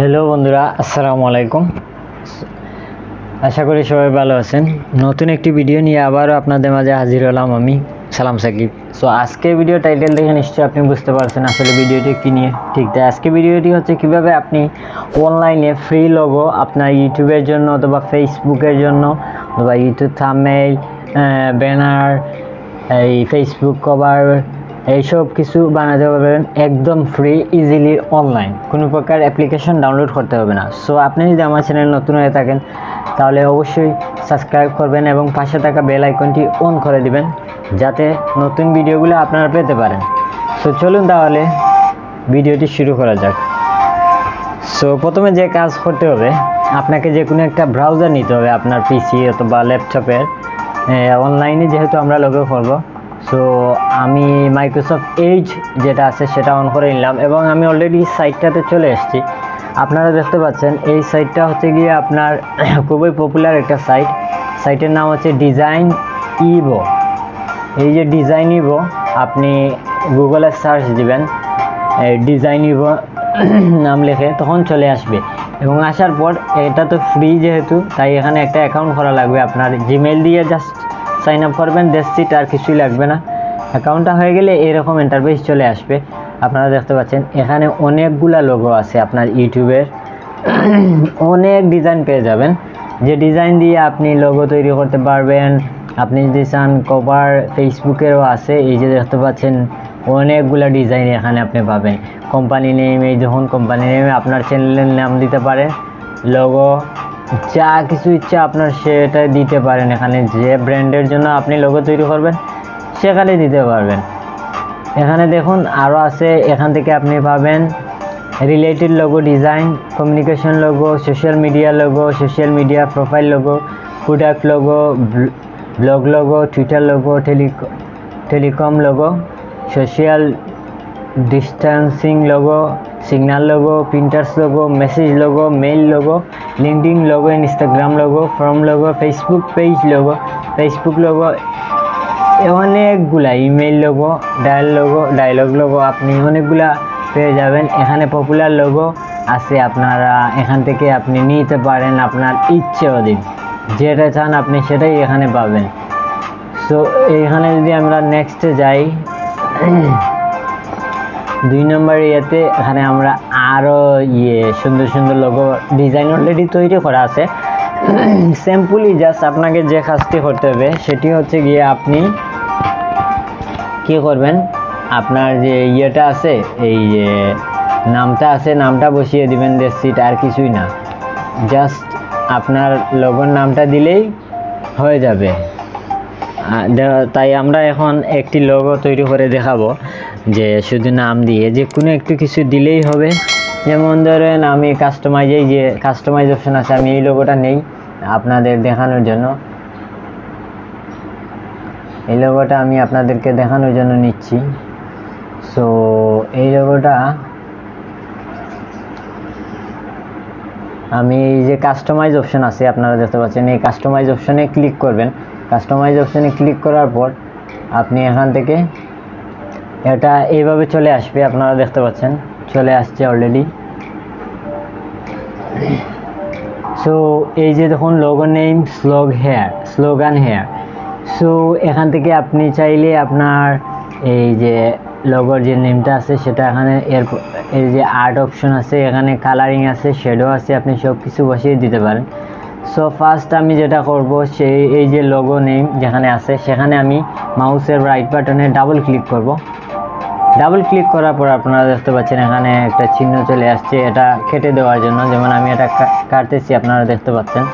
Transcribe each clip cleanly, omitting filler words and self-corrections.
Hello বন্ধুরা, আসসালামু আলাইকুম। আশা করি সবাই ভালো আছেন। নতুন একটি ভিডিও নিয়ে আবারও আপনাদের মাঝে হাজির হলাম আমি, সালাম সাকিব। সো আজকে ভিডিও টাইটেল দেখে নিশ্চয়ই আপনি বুঝতে পারছেন আসলে ভিডিওটি কী নিয়ে। ঠিক তাই, আজকে ভিডিওটি হচ্ছে কিভাবে আপনি অনলাইনে ফ্রি লোগো আপনার ইউটিউবের জন্য অথবা ফেসবুকের জন্য অথবা ইউটিউব থাম্বনেইল, ব্যানার, এই ফেসবুক কভার, এইসব কিছু বানাতে পারবেন একদম ফ্রি ইজিলি অনলাইন, কোনো প্রকার অ্যাপ্লিকেশন ডাউনলোড করতে হবে না। সো আপনি যদি আমার চ্যানেল নতুন হয়ে থাকেন তাহলে অবশ্যই সাবস্ক্রাইব করবেন এবং পাশে থাকা বেল আইকনটি অন করে দিবেন যাতে নতুন ভিডিওগুলো আপনারা পেতে পারেন। সো চলুন তাহলে ভিডিওটি শুরু করা যাক। সো প্রথমে যে কাজ করতে হবে, আপনাকে যে কোনো একটা ব্রাউজার নিতে হবে আপনার পিসি অথবা ল্যাপটপের। অনলাইনে যেহেতু আমরা লোগো করব, সো আমি মাইক্রোসফট এজ যেটা আছে সেটা অন করে নিলাম এবং আমি অলরেডি সাইটটাতে চলে এসেছি। আপনারা দেখতে পাচ্ছেন এই সাইটটা হচ্ছে গিয়ে আপনার খুবই পপুলার একটা সাইটের নাম হচ্ছে ডিজাইন ইভো। এই যে ডিজাইন ইভো, আপনি গুগলে সার্চ দিবেন ডিজাইন ইভো নাম লিখে, তখন চলে আসবে এবং আসার পর এটা তো ফ্রি যেহেতু, তাই এখানে একটা অ্যাকাউন্ট করা লাগবে। আপনার জিমেল দিয়ে জাস্ট সাইন আপ করবেন, দেখছি আর কিছুই লাগবে না। অ্যাকাউন্টটা হয়ে গেলে এরকম ইন্টারফেস চলে আসবে। আপনারা দেখতে পাচ্ছেন এখানে অনেকগুলা লোগো আছে। আপনার ইউটিউবের অনেক ডিজাইন পেয়ে যাবেন, যে ডিজাইন দিয়ে আপনি লোগো তৈরি করতে পারবেন। আপনি যদি চান কভার ফেসবুকেরও আছে, এই যে দেখতে পাচ্ছেন অনেকগুলা ডিজাইন এখানে আপনি পাবেন। কোম্পানি নেম, এই যখন কোম্পানি নেমে আপনার চ্যানেলের নাম দিতে পারেন, লোগো যা কিছু ইচ্ছা আপনার সেটা দিতে পারেন। এখানে যে ব্র্যান্ডের জন্য আপনি লোগো তৈরি করবেন সেখানে দিতে পারবেন। এখানে দেখুন আরও আছে, এখান থেকে আপনি পাবেন related logo design, communication logo, social media logo, social media profile logo, product logo, blog logo, Twitter logo, telecom logo, social distancing logo, signal logo, printers logo, message logo, mail logo, LinkedIn logo, Instagram logo, form logo, Facebook page logo, Facebook logo, অনেকগুলা email logo, dialogue logo, আপনি অনেকগুলা পেয়ে যাবেন। এখানে popular logo আছে, আপনারা এখান থেকে আপনি নিতে পারেন আপনার ইচ্ছে অধীন, যেটা চান আপনি সেটাই এখানে পাবেন। সো এখানে যদি আমরা নেক্সটে যাই, 2 নম্বর ইয়েতে এখানে আমরা আরও সুন্দর সুন্দর লোগো ডিজাইন অলরেডি তৈরি করা আছে। সিম্পলি জাস্ট আপনাকে যে কাজটি করতে হবে সেটি হচ্ছে গিয়ে আপনি কি করবেন, আপনার যে ইয়েটা আছে, এই যে নামটা আছে, নামটা বসিয়ে দিবেন, দেখছিট আর কিছুই না, জাস্ট আপনার লোগোর নামটা দিলেই হয়ে যাবে। তাই আমরা এখন একটি লোগো তৈরি করে দেখাবো, যে শুধু নাম দিয়ে যে কোনো একটু কিছু দিলেই হবে। যেমন ধরেন আমি কাস্টমাইজ অপশন আছে, আমি এই লোগোটা নেই আপনাদের দেখানোর জন্য। এই লোগোটা আমি আপনাদেরকে দেখানোর জন্য নিচ্ছি। সো এই লোগোটা আমি, এই যে কাস্টমাইজ অপশন আছে আপনারা দেখতে পাচ্ছেন, এই কাস্টমাইজ অপশনে ক্লিক করবেন। কাস্টমাইজ অপশনে ক্লিক করার পর আপনি এখান থেকে এটা এইভাবে চলে আসবে। আপনারা দেখতে পাচ্ছেন চলে আসছে অলরেডি। সো এই যে দেখুন logo name slogan here. So এখান থেকে আপনি চাইলে আপনার এই যে লোগোর যে নেমটা আছে সেটা এখানে, এই যে আর্ট অপশন আছে, এখানে কালারিং আছে, শেডো আছে, আপনি সব কিছু বসিয়ে দিতে পারেন। সো ফার্স্ট আমি যেটা করব, এই যে লোগো নেম যেখানে আছে সেখানে আমি মাউসের রাইট বাটনে ডাবল ক্লিক করব। ডাবল ক্লিক করার পর আপনারা দেখতে পাচ্ছেন এখানে একটা চিহ্ন চলে আসছে, এটা কেটে দেওয়ার জন্য। যেমন আমি এটা কাটতেছি, আপনারা দেখতে পাচ্ছেন।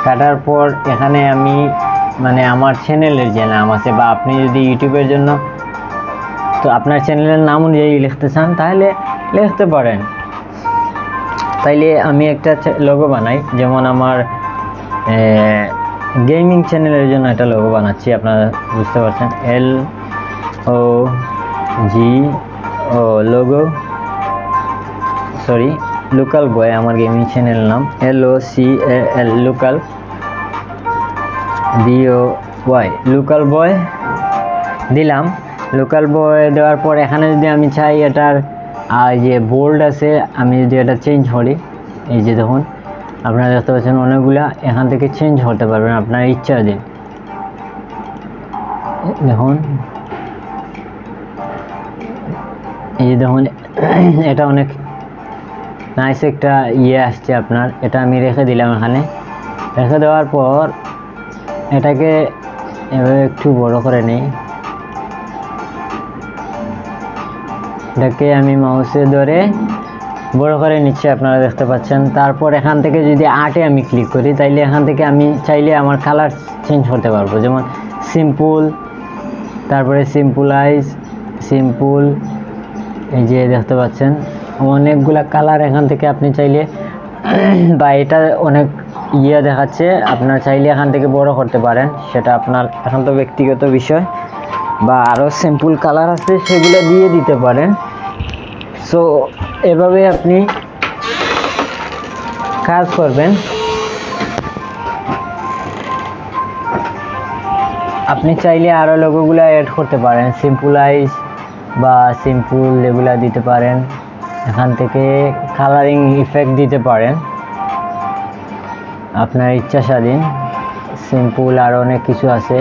কাটার পর এখানে আমি আমার চ্যানেলের যে নাম আছে, বা আপনি যদি ইউটিউবের জন্য তো আপনার চ্যানেলের নাম অনুযায়ী লিখতে চান তাহলে লিখতে পারেন। তাইলে আমি একটা লোগো বানাই, যেমন আমার গেমিং চ্যানেলের জন্য একটা লোগো বানাচ্ছি। আপনারা বুঝতে পারছেন, লোগো লোকাল বয় আমার গেমিং চ্যানেল নাম, LOCAL local BOY local boy দিলাম। লোকাল বয় দেওয়ার পর এখানে যদি আমি চাই এটার আর যে বোল্ড আছে আমি যদি এটা চেঞ্জ করি, এই যে দেখুন আপনারা দেখতে পাচ্ছেন অনেকগুলা এখান থেকে চেঞ্জ করতে পারবেন আপনার ইচ্ছা দিন। দেখুন এই যে দেখুন এটা অনেক নাইস একটা আসছে আপনার। এটা আমি রেখে দিলাম, এখানে রেখে দেওয়ার পর এটাকে এভাবে একটু বড় করে নিই। এটাকে আমি মাউসে ধরে বড় করে নিচ্ছি, আপনারা দেখতে পাচ্ছেন। তারপর এখান থেকে যদি আর্টে আমি ক্লিক করি, তাইলে এখান থেকে আমি চাইলে আমার কালার চেঞ্জ করতে পারবো, যেমন সিম্পল, তারপরে সিম্পলাইজ, সিম্পল, এই যে দেখতে পাচ্ছেন অনেকগুলা কালার এখান থেকে আপনি চাইলে বা এটা অনেক দেখাচ্ছে, আপনার চাইলে এখান থেকে বড় করতে পারেন, সেটা আপনার এখন তো ব্যক্তিগত বিষয়। বা আরও সিম্পল কালার আছে সেগুলো দিয়ে দিতে পারেন। সো এভাবে আপনি কাজ করবেন। আপনি চাইলে আরও লোগোগুলো অ্যাড করতে পারেন, সিম্পলাইজ বা সিম্পল এগুলা দিতে পারেন, এখান থেকে কালারিং ইফেক্ট দিতে পারেন আপনার ইচ্ছা স্বাধীন। সিম্পল আর অনেক কিছু আছে।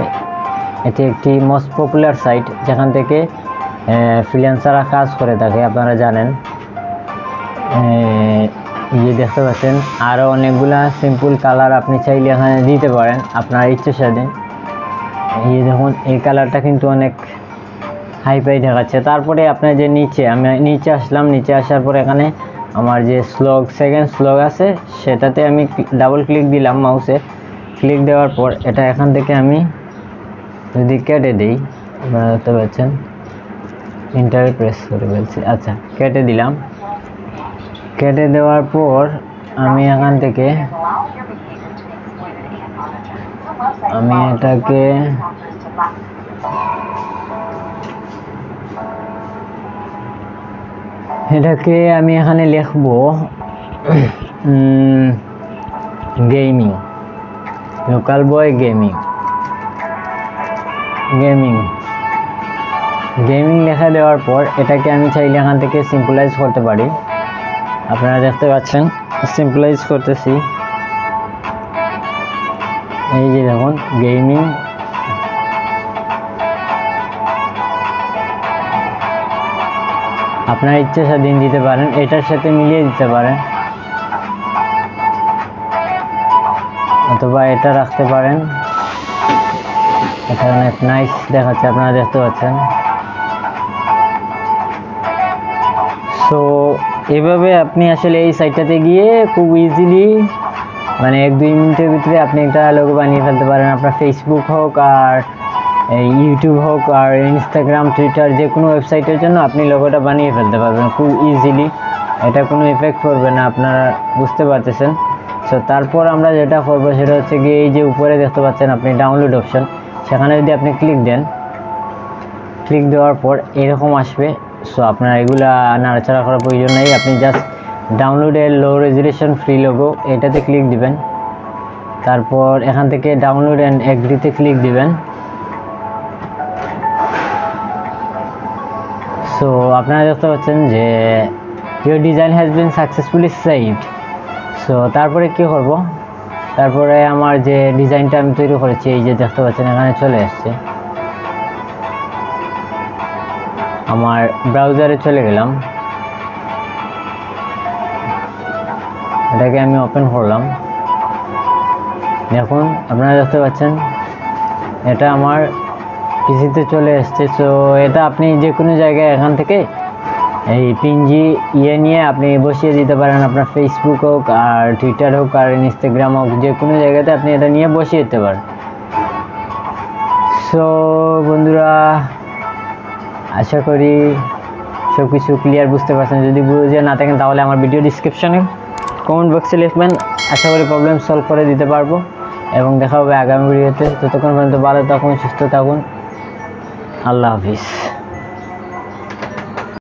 এটি একটি মোস্ট পপুলার সাইট যেখান থেকে ফ্রিল্যান্সাররা কাজ করে থাকে, আপনারা জানেন। এই দেখতে পাচ্ছেন আরও অনেকগুলা সিম্পল কালার আপনি চাইলে এখানে দিতে পারেন আপনার ইচ্ছা স্বাধীন। এই দেখুন এই কালারটা কিন্তু অনেক হাই ফাই দেখাচ্ছে। তারপরে আপনার যে আমি নিচে আসলাম, নিচে আসার পর এখানে আমার যে সেকেন্ড স্লগ আছে সেটাতে আমি ডাবল ক্লিক দিলাম মাউসে। ক্লিক দেওয়ার পর এটা এখান থেকে আমি যদি কেটে দিই, আপনারা দেখতে পাচ্ছেন ইন্টার প্রেস করে ফেলছি। আচ্ছা, কেটে দিলাম। কেটে দেওয়ার পর আমি এখান থেকে এটাকে আমি এখানে লিখব গেমিং, লোকাল বয় গেমিং লেখা দেওয়ার পর এটাকে আমি চাইলে এখান থেকে সিম্পলাইজ করতে পারি। আপনারা দেখতে পাচ্ছেন সিম্পলাইজ করতেছি। এই যে দেখুন গেমিং, আপনার ইচ্ছা স্বাধীন দিতে পারেন, এটার সাথে মিলিয়ে দিতে পারেন অথবা এটা রাখতে পারেন। এটা অনেক নাইস দেখাচ্ছে, আপনারা দেখতে পাচ্ছেন। সো এভাবে আপনি আসলে এই সাইটটাতে গিয়ে খুব ইজিলি মানে 1-2 মিনিটের ভিতরে আপনি একটা লোগো বানিয়ে ফেলতে পারেন। আপনার ফেসবুক হোক আর ইউটিউব হোক আর ইনস্টাগ্রাম, টুইটার, যে কোনো ওয়েবসাইটের জন্য আপনি লোগোটা বানিয়ে ফেলতে পারবেন খুব ইজিলি। এটা কোনো এফেক্ট করবে না, আপনারা বুঝতে পারতেছেন। সো তারপর আমরা যেটা করবো সেটা হচ্ছে গিয়ে এই যে উপরে দেখতে পাচ্ছেন আপনি ডাউনলোড অপশন, সেখানে যদি আপনি ক্লিক দেন, ক্লিক দেওয়ার পর এরকম আসবে। সো আপনার এগুলা নাড়াচাড়া করার প্রয়োজন নেই, আপনি জাস্ট ডাউনলোডের লো রেজুলেশন ফ্রি লোগো এটাতে ক্লিক দিবেন। তারপর এখান থেকে ডাউনলোড অ্যান্ড এগ্রিতে ক্লিক দিবেন। সো আপনারা দেখতে পাচ্ছেন যে your design has been successfully saved. So তারপরে কি করব, তারপরে আমার যে ডিজাইনটা আমি তৈরি করেছি এই যে দেখতে পাচ্ছেন এখানে চলে আসছে। আমার ব্রাউজারে চলে গেলাম, এটাকে আমি ওপেন করলাম। দেখুন আপনারা দেখতে পাচ্ছেন এটা আমার পিসিতে চলে আসছে। সো এটা আপনি যে কোনো জায়গায় এখান থেকে এই পিএনজি নিয়ে আপনি বসিয়ে দিতে পারেন, আপনার ফেসবুক হোক আর টুইটার হোক আর ইনস্টাগ্রাম হোক, যে কোনো জায়গাতে আপনি এটা নিয়ে বসিয়ে দিতে পারেন। সো বন্ধুরা আশা করি সব কিছু ক্লিয়ার বুঝতে পারছেন। যদি বুঝে না থাকেন তাহলে আমার ভিডিও ডিসক্রিপশনে কমেন্ট বক্সে লিখবেন, আশা করি প্রবলেম সলভ করে দিতে পারবো। এবং দেখা হবে আগামী ভিডিওতে। ততক্ষণ পর্যন্ত ভালো থাকুন, সুস্থ থাকুন, আল্লাহ হাফিজ।